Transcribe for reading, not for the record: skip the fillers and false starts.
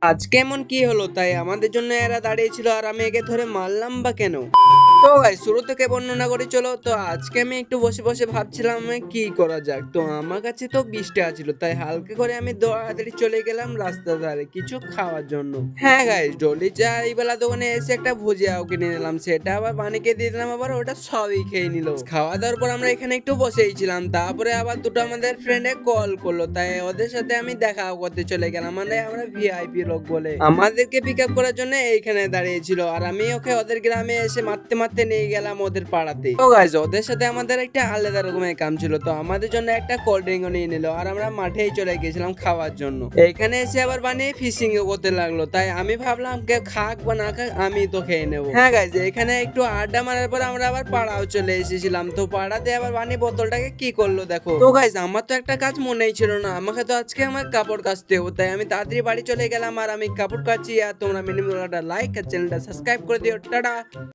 আজকে এমন কি হলো তাই আমাদের জন্য এরা দাঁড়িয়েছিল আর আমি একে ধরে মারলাম বা কেন? তো ভাই শুরু থেকে বর্ণনা করি চলো। তো আজকে আমি একটু বসে বসে ভাবছিলাম কি করা যাক। তো আমার কাছে তো 20 টাকা ছিল, তাই হালকা করে আমি দৌড়াতাড়ি চলে গেলাম রাস্তার ধারে কিছু খাওয়ার জন্য। হ্যাঁ গাইস, ডলি চা এই বেলা দোকানে এসে একটা ভুজিয়াও কিনে নিলাম, সেটা আবার পানিকে দিয়ে দিলাম, আবার ওটা সবই খেয়ে নিল। খাওয়া দাওয়ার পর আমরা এখানে একটু বসেই ছিলাম, তারপরে আবার দুটো আমাদের ফ্রেন্ডে কল করলো, তাই ওদের সাথে আমি দেখা করতে চলে গেলাম। মানে আমরা ভিআইপি লোক বলে আমাদেরকে পিক আপ করার জন্য এইখানে দাঁড়িয়েছিল, আর আমি ওকে ওদের গ্রামে এসে মারতে মারতে নিয়ে গেলাম ওদের পাড়াতে। তো গাইজ ওদের সাথে আমাদের একটা আলাদা রকমের কাম ছিল, তো আমাদের জন্য একটা কোল্ড ড্রিঙ্কও নিয়ে নিল, আর আমরা মাঠেই চলে গেছিলাম খাওয়ার জন্য। এখানে এসে আবার বানিয়ে ফিশিং করতে লাগলো, তাই আমি ভাবলাম কে খাক বা না খাক আমি তো খেয়ে নেবো। হ্যাঁ গাইজ, এখানে একটু আড্ডা মারার পর আমরা আবার পাড়াও চলে এসেছিলাম। তো পাড়াতে আবার বানিয়ে বোতলটাকে কি করলো দেখো। তো গাইজ আমার তো একটা কাজ মনেই ছিল না, আমাকে তো আজকে আমার কাপড় কাচতে হবে, তাই আমি তাড়াতাড়ি বাড়ি চলে গেলাম আর আমি কাপড় কাচি। আর তোমরা মিনিমাম লাইক আর চ্যানেলটা সাবস্ক্রাইব করে দিও। টাটা।